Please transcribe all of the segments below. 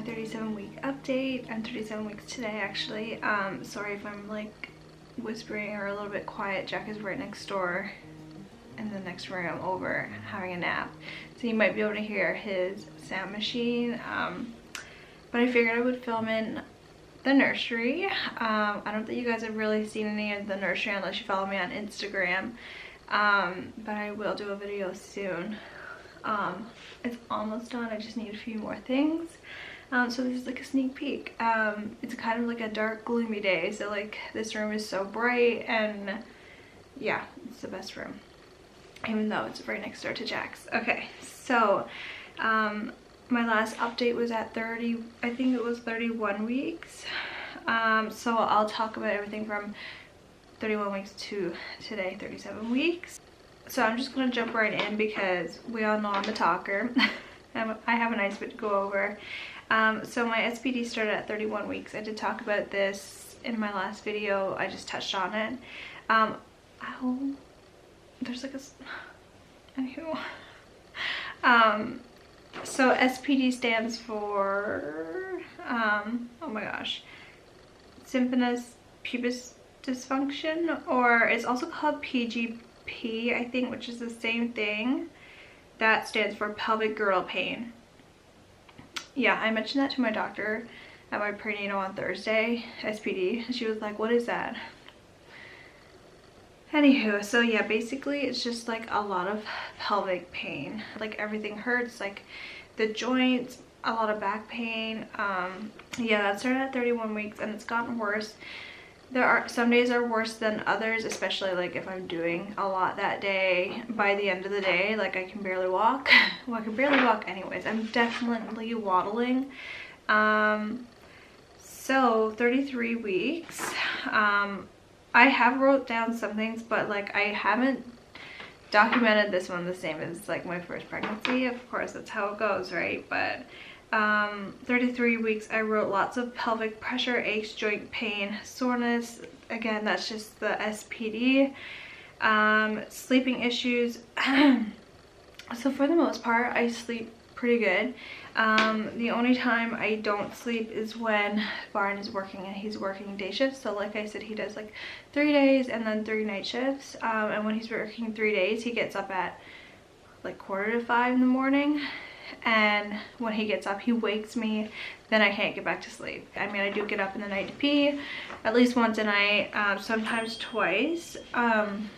37-week update. I'm 37 weeks today actually. Sorry if I'm like whispering or a little bit quiet. Jack is right next door in the next room over having a nap, so you might be able to hear his sound machine. But I figured I would film in the nursery. I don't think you guys have really seen any of the nursery unless you follow me on Instagram, but I will do a video soon. It's almost done. I just need a few more things. So this is like a sneak peek. It's kind of like a dark, gloomy day, so like this room is so bright, and yeah, it's the best room, even though it's right next door to Jack's. Okay, so my last update was at 30, I think it was 31 weeks. So I'll talk about everything from 31 weeks to today, 37 weeks. So I'm just going to jump right in because we all know I'm a talker. I have a nice bit to go over. So my SPD started at 31 weeks. I did talk about this in my last video. I just touched on it. Ow. There's like a... Anywho. So SPD stands for... oh my gosh. Symphysis pubis dysfunction, or it's also called PGP, I think, which is the same thing. That stands for pelvic girdle pain. Yeah, I mentioned that to my doctor at my prenatal on Thursday, SPD. She was like, what is that? Anywho, so yeah, basically it's just like a lot of pelvic pain. Like everything hurts, like the joints, a lot of back pain. Yeah, that started at 31 weeks and it's gotten worse. There are some days are worse than others, especially like if I'm doing a lot that day. By the end of the day, like I can barely walk. Well, I can barely walk anyways. I'm definitely waddling. So 33 weeks. I have wrote down some things, but like I haven't documented this one the same as like my first pregnancy. Of course, that's how it goes, right? But 33 weeks, I wrote lots of pelvic pressure, aches, joint pain, soreness. Again, that's just the SPD. Sleeping issues. So for the most part, I sleep pretty good. The only time I don't sleep is when Barn is working, and he's working day shifts. So like I said, he does like 3 days and then 3 night shifts. And when he's working 3 days, he gets up at like 4:45 in the morning. And when he gets up, he wakes me, then I can't get back to sleep. I mean, I do get up in the night to pee at least once a night, sometimes twice.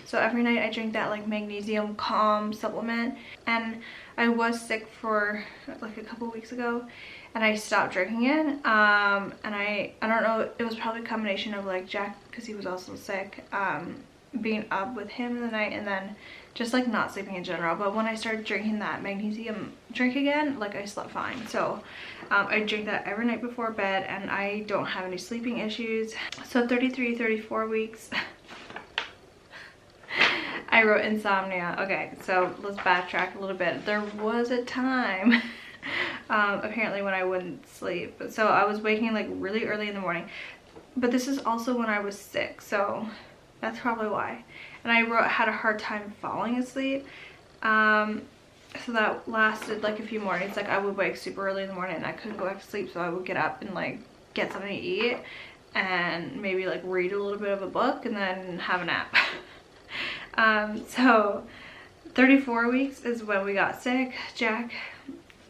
So every night I drink that like magnesium calm supplement, and I was sick for like a couple weeks ago and I stopped drinking it. And I don't know, it was probably a combination of like Jack, because he was also sick, being up with him in the night, and then just like not sleeping in general. But when I started drinking that magnesium drink again, like I slept fine. So I drink that every night before bed and I don't have any sleeping issues. So 34 weeks. I wrote insomnia. Okay, so let's backtrack a little bit. There was a time apparently when I wouldn't sleep. So I was waking like really early in the morning, but this is also when I was sick, so that's probably why. And I had a hard time falling asleep. So that lasted like a few mornings. Like I would wake super early in the morning and I couldn't go back to sleep, so I would get up and like get something to eat and maybe like read a little bit of a book and then have a nap. So 34 weeks is when we got sick. Jack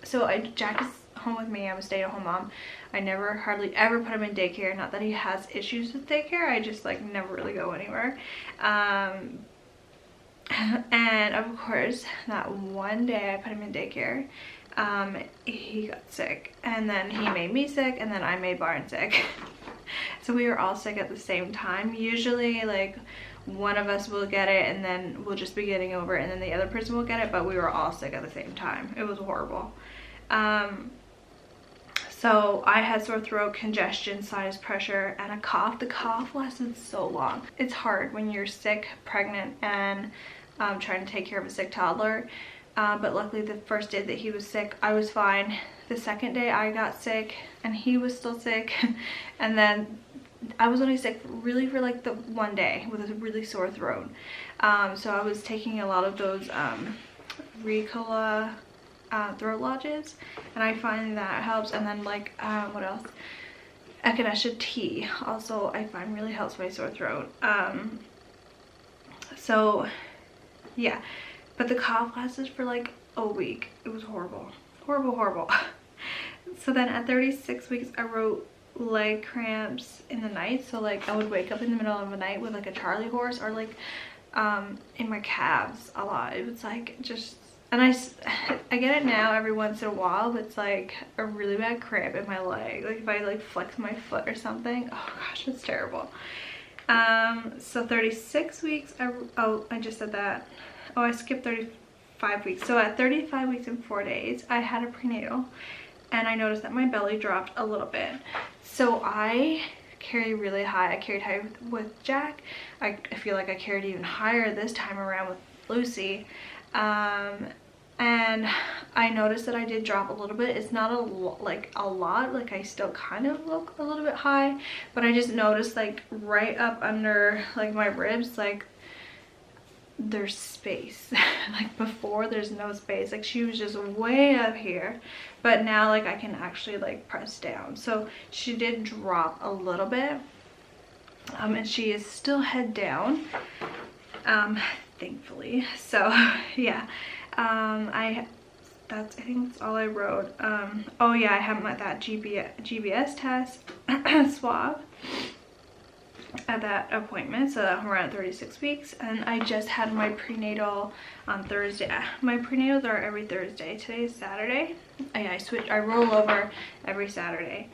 is home with me. I'm a stay-at-home mom. I never hardly ever put him in daycare. Not that he has issues with daycare, I just like never really go anywhere. And of course that one day I put him in daycare, he got sick, and then he made me sick, and then I made Barn sick. So we were all sick at the same time. Usually like one of us will get it and then we'll just be getting over it, and then the other person will get it, but we were all sick at the same time. It was horrible. So I had sore throat, congestion, sinus pressure, and a cough. The cough lasted so long. It's hard when you're sick, pregnant, and trying to take care of a sick toddler. But luckily the first day that he was sick, I was fine. The second day I got sick and he was still sick. And then I was only sick really for like the one day with a really sore throat. So I was taking a lot of those Ricola throat lodges, and I find that helps. And then like what else, echinacea tea also I find really helps my sore throat. So yeah, but the cough lasted for like a week. It was horrible, horrible, horrible. So then at 36 weeks I wrote leg cramps in the night. So like I would wake up in the middle of the night with like a Charlie horse, or like in my calves a lot. It was like just, and I get it now every once in a while, but it's like a really bad cramp in my leg. Like if I like flex my foot or something, oh gosh, it's terrible. So 36 weeks, I just said that. Oh, I skipped 35 weeks. So at 35 weeks and 4 days, I had a prenatal, and I noticed that my belly dropped a little bit. So I carry really high. I carried high with Jack. I feel like I carried even higher this time around with Lucy. And I noticed that I did drop a little bit. It's not a lot, like I still kind of look a little bit high, but I just noticed like right up under like my ribs, like there's space. Like before there's no space. Like she was just way up here, but now like I can actually like press down. So she did drop a little bit, and she is still head down, thankfully. So yeah, I think that's all I wrote. Oh yeah, I have that GBS test swab at that appointment, so around 36 weeks. And I just had my prenatal on Thursday. My prenatals are every Thursday. Today is Saturday. I roll over every Saturday.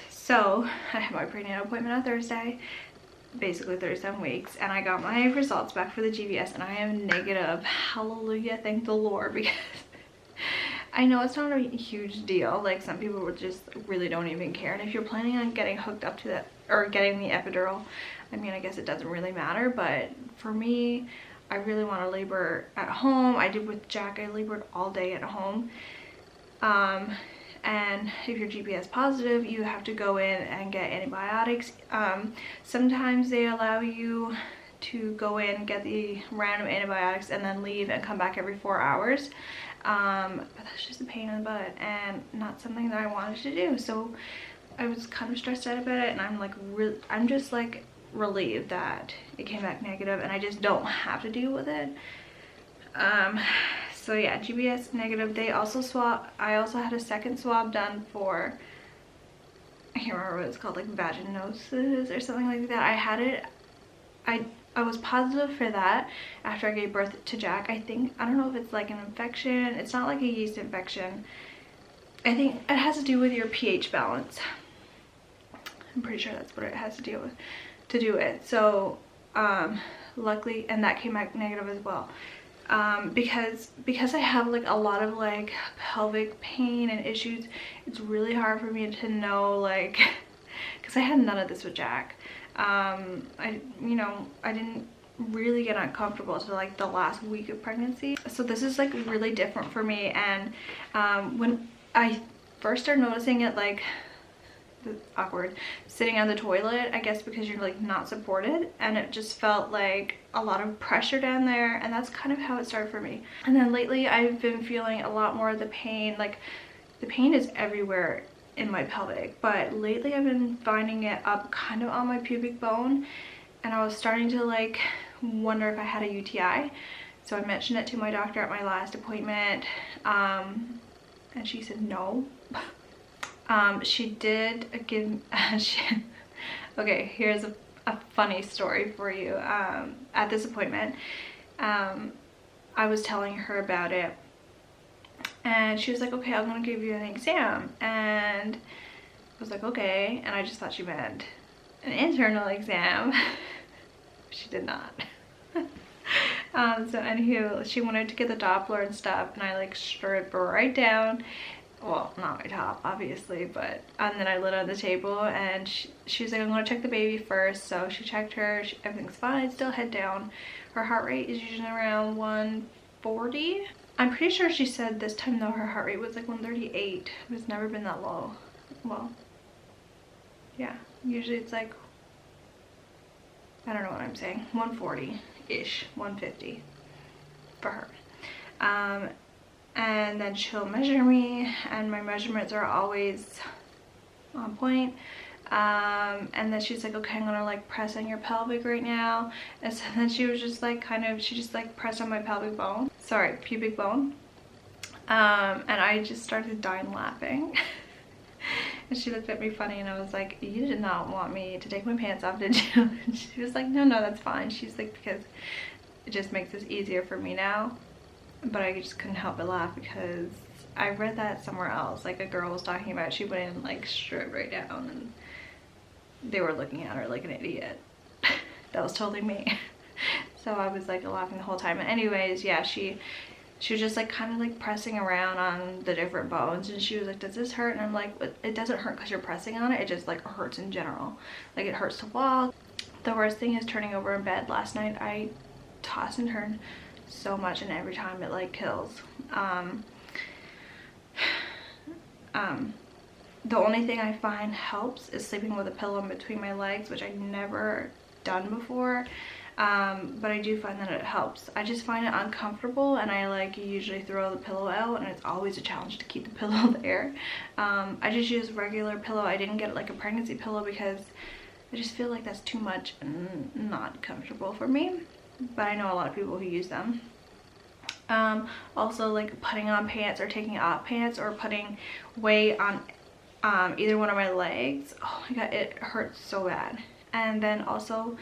So I had my prenatal appointment on Thursday, basically 37 weeks, and I got my results back for the GBS, and I am negative. Hallelujah, thank the Lord, because I know it's not a huge deal. Like some people would just really don't even care. And if you're planning on getting hooked up to that or getting the epidural, I mean, I guess it doesn't really matter. But for me, I really want to labor at home. I did with Jack. I labored all day at home. And if you're GPS positive, you have to go in and get antibiotics. Sometimes they allow you to go in and get the random antibiotics and then leave and come back every 4 hours. But that's just a pain in the butt and not something that I wanted to do. So I was kind of stressed out about it, and I'm just like relieved that it came back negative and I just don't have to deal with it. So yeah, GBS negative. They also I also had a second swab done for, I can't remember what it's called, like vaginosis or something like that. I had it, I was positive for that after I gave birth to Jack. I don't know if it's like an infection. It's not like a yeast infection. I think it has to do with your pH balance. I'm pretty sure that's what it has to do with. So luckily, and that came back negative as well. Because I have like a lot of like pelvic pain and issues, it's really hard for me to know, like, because I had none of this with Jack. I didn't really get uncomfortable until like the last week of pregnancy. So this is like really different for me. And when I first started noticing it, like, awkward sitting on the toilet, I guess because you're like not supported, and it just felt like a lot of pressure down there, and that's kind of how it started for me. And then lately I've been feeling a lot more of the pain. Like the pain is everywhere in my pelvic, but lately I've been finding it up kind of on my pubic bone, and I was starting to like wonder if I had a UTI. So I mentioned it to my doctor at my last appointment, and she said no. She did give okay, here's a funny story for you. At this appointment, I was telling her about it, and she was like, okay, I'm gonna give you an exam. And I was like, okay, and I just thought she meant an internal exam. She did not. So anywho, she wanted to get the Doppler and stuff, and I like stripped right down. Well, not my top, obviously, but, and then I lit on the table, and she was like, I'm gonna check the baby first. So she checked her, everything's fine, still head down. Her heart rate is usually around 140. I'm pretty sure she said this time though her heart rate was like 138. It's never been that low. Well, yeah, usually it's like, I don't know what I'm saying, 140-ish, 150 for her. and then she'll measure me, and my measurements are always on point. And then she's like, okay, I'm gonna like press on your pelvic right now. And so then she was just like she just like pressed on my pelvic bone, sorry, pubic bone. And I just started dying laughing. And she looked at me funny, and I was like, you did not want me to take my pants off, did you? And she was like, no, that's fine. She's like, because it just makes this easier for me now. But I just couldn't help but laugh because I read that somewhere else. Like a girl was talking about, she went in like stripped right down, and they were looking at her like an idiot. That was totally me. So I was like laughing the whole time. And anyways, yeah, she was just like kind of like pressing around on the different bones, and she was like, does this hurt? And I'm like, it doesn't hurt because you're pressing on it, it just like hurts in general. Like it hurts to walk. The worst thing is turning over in bed. Last night I tossed and turned so much, and every time it like kills. The only thing I find helps is sleeping with a pillow in between my legs, which I've never done before. But I do find that it helps. I just find it uncomfortable, and I like usually throw the pillow out, and it's always a challenge to keep the pillow there. I just use a regular pillow. I didn't get like a pregnancy pillow because I just feel like that's too much and not comfortable for me. But I know a lot of people who use them. Also like putting on pants or taking off pants or putting weight on either one of my legs. Oh my god, it hurts so bad. And then also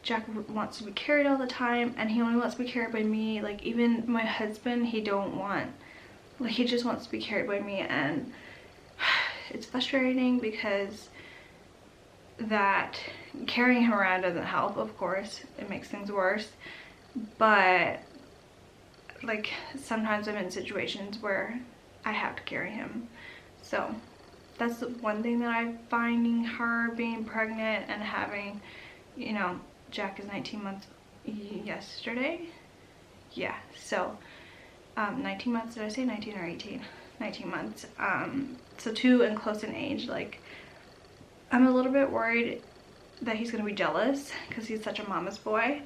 Jack wants to be carried all the time, and he only wants to be carried by me. Like even my husband, he don't want, like he just wants to be carried by me, and it's frustrating because that carrying him around doesn't help. Of course, it makes things worse, but like sometimes I'm in situations where I have to carry him. So that's the one thing that I'm finding hard, being pregnant and having, you know, Jack is 19 months yesterday. Yeah, so 19 months, did I say 19 or 18? 19 months. So 2 and close in age. Like I'm a little bit worried that he's gonna be jealous because he's such a mama's boy.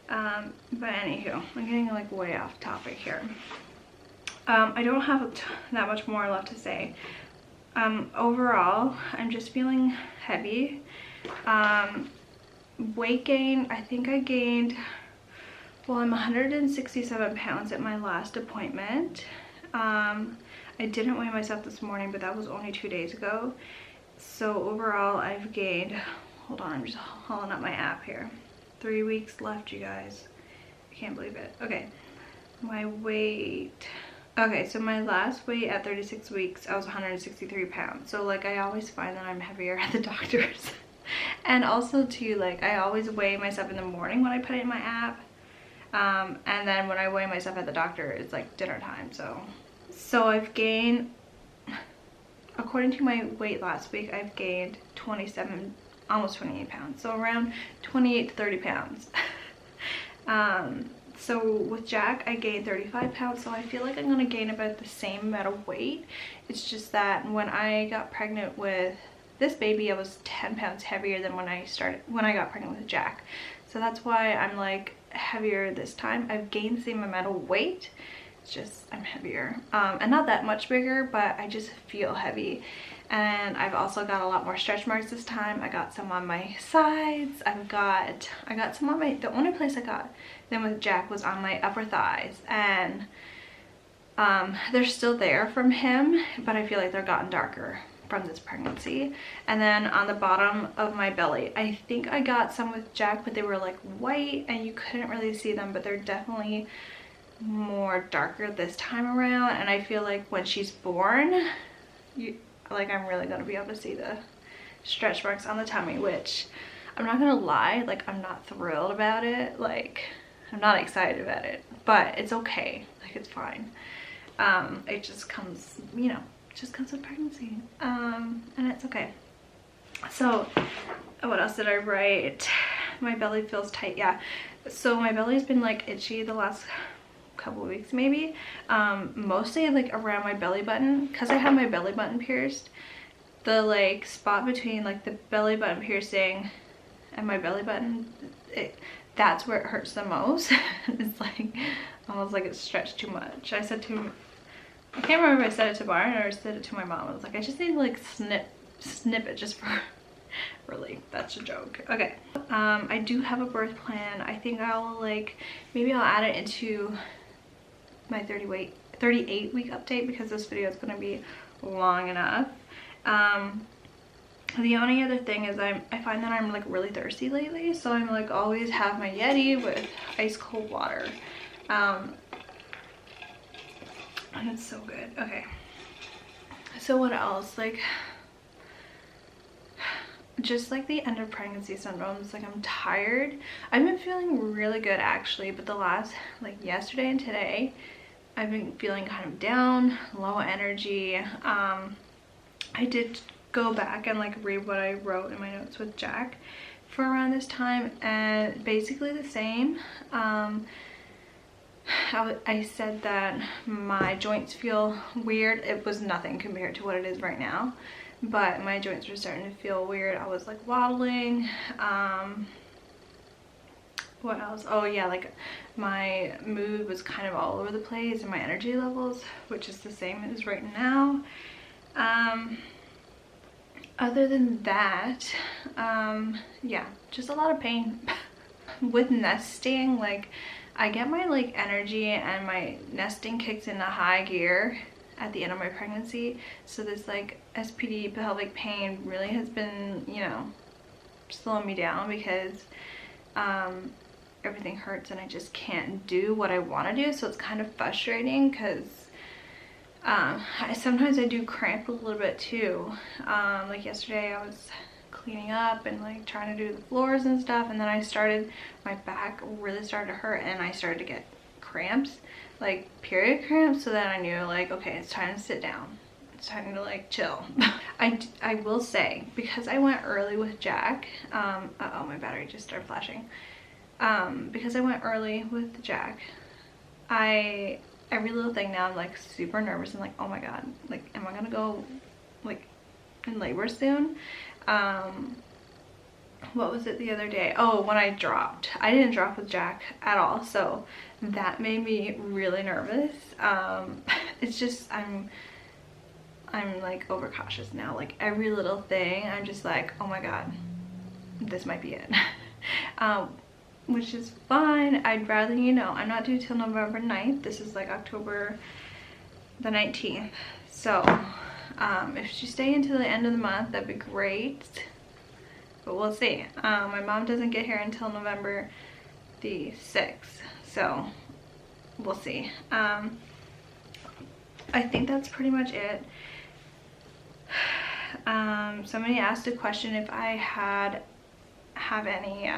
But anywho, I'm getting like way off topic here. I don't have that much more left to say. Overall, I'm just feeling heavy. Weight gain, I think I gained, well, I'm 167 pounds at my last appointment. I didn't weigh myself this morning, but that was only 2 days ago. So overall, I've gained, hold on, I'm just hauling up my app here. 3 weeks left, you guys. I can't believe it. Okay, my weight. Okay, so my last weight at 36 weeks, I was 163 pounds. So like I always find that I'm heavier at the doctor's. And also too, like I always weigh myself in the morning when I put it in my app. And then when I weigh myself at the doctor, it's like dinner time. So I've gained, according to my weight last week, I've gained 27, almost 28 pounds. So around 28 to 30 pounds. So with Jack, I gained 35 pounds. So I feel like I'm gonna gain about the same amount of weight. It's just that when I got pregnant with this baby, I was 10 pounds heavier than when I got pregnant with Jack. So that's why I'm like heavier this time. I've gained the same amount of weight. It's just I'm heavier. And not that much bigger, but I just feel heavy. And I've also got a lot more stretch marks this time. I got some on my sides. I got some on the only place I got them with Jack was on my upper thighs. And they're still there from him, but I feel like they're gotten darker from this pregnancy. And then on the bottom of my belly, I think I got some with Jack, but they were like white and you couldn't really see them, but they're definitely more darker this time around. And I feel like when she's born, I'm really gonna be able to see the stretch marks on the tummy, which I'm not gonna lie, like I'm not thrilled about it. Like I'm not excited about it, but it's okay. Like it's fine. It just comes, you know, just comes with pregnancy, and it's okay. So what else did I write? My belly feels tight. Yeah, so my belly's been like itchy the last couple of weeks maybe, mostly like around my belly button because I have my belly button pierced. The like spot between like the belly button piercing and my belly button, that's where it hurts the most. It's like almost like it's stretched too much. I said to I can't remember if I said it to Byron or I said it to my mom. I was like, I just need to like snip it just for relief. That's a joke. Okay. I do have a birth plan. I think I'll like, maybe I'll add it into my 38 week update because this video is going to be long enough. The only other thing is I find that I'm like really thirsty lately, so I'm like always have my Yeti with ice cold water. And it's so good. Okay, so what else? Like, just like the end of pregnancy syndromes, like I'm tired. I've been feeling really good actually, but the last, like yesterday and today, I've been feeling kind of down, low energy. I did go back and like read what I wrote in my notes with Jack for around this time, and basically the same. I said that my joints feel weird. It was nothing compared to what it is right now, but my joints were starting to feel weird. I was like waddling. What else? Oh yeah, like my mood was kind of all over the place and my energy levels, which is the same as right now. Other than that, yeah, just a lot of pain. With nesting, like I get my like energy and my nesting kicks into high gear at the end of my pregnancy, so this like SPD pelvic pain really has been, you know, slowing me down because everything hurts and I just can't do what I want to do. So it's kind of frustrating because sometimes I do cramp a little bit too. Like yesterday I was cleaning up and like trying to do the floors and stuff, and then my back really started to hurt and I started to get cramps, like period cramps. So then I knew like, okay, it's time to sit down. It's time to like chill. I will say, because I went early with Jack, uh-oh, my battery just started flashing. Because I went early with Jack, every little thing now I'm like super nervous and like, oh my god, like am I gonna go like in labor soon? What was it the other day? Oh, when I dropped. I didn't drop with Jack at all, so that made me really nervous. It's just I'm like overcautious now. Like every little thing I'm just like, oh my god, this might be it. Which is fine. I'd rather, you know, I'm not due till November 9th. This is like October the 19th. So if you stay until the end of the month, that'd be great. But we'll see. My mom doesn't get here until November the 6th. So we'll see. I think that's pretty much it. Somebody asked a question if I have any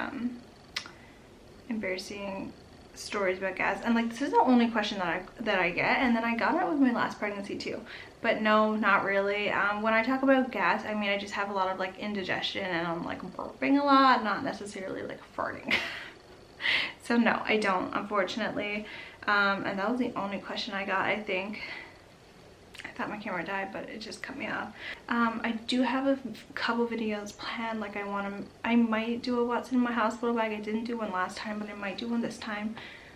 embarrassing stories about gas, and like this is the only question that I get, and then I got it with my last pregnancy too, but no, not really. When I talk about gas, I mean I just have a lot of like indigestion and I'm like burping a lot, not necessarily like farting. So no, I don't, unfortunately. And that was the only question I got, I think. I thought my camera died, but it just cut me off. I do have a couple videos planned. Like I might do a what's in my hospital bag. I didn't do one last time, but I might do one this time.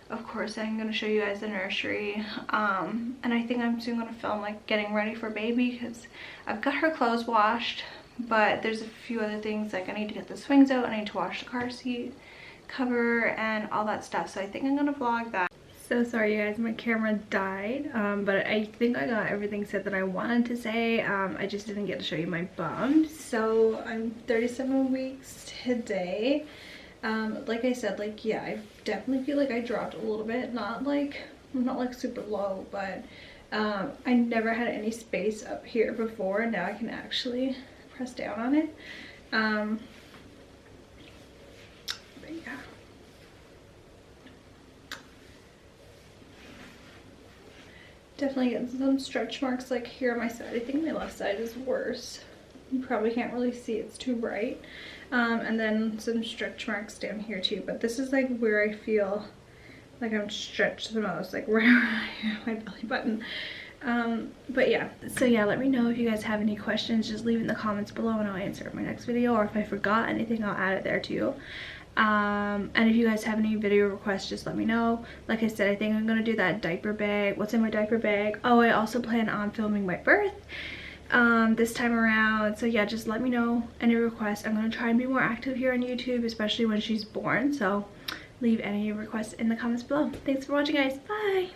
Of course, I'm going to show you guys the nursery. And I think I'm soon going to film like getting ready for baby, because I've got her clothes washed, but there's a few other things, like I need to get the swings out, I need to wash the car seat cover and all that stuff. So I think I'm going to vlog that. So sorry you guys, my camera died, but I think I got everything said that I wanted to say. I just didn't get to show you my bump. So I'm 37 weeks today. Like I said, like yeah, I definitely feel like I dropped a little bit, not like super low, but I never had any space up here before, and now I can actually press down on it. But yeah. Definitely getting some stretch marks like here on my side. I think my left side is worse. You probably can't really see, it's too bright. And then some stretch marks down here too, but this is like where I feel like I'm stretched the most, like right around my belly button. But yeah, so yeah, let me know if you guys have any questions. Just leave it in the comments below and I'll answer it in my next video, or if I forgot anything I'll add it there too. And if you guys have any video requests, just let me know. Like I said, I think I'm gonna do that diaper bag. What's in my diaper bag? Oh, I also plan on filming my birth this time around. So yeah, just let me know any requests. I'm gonna try and be more active here on YouTube, especially when she's born. So leave any requests in the comments below. Thanks for watching, guys. Bye.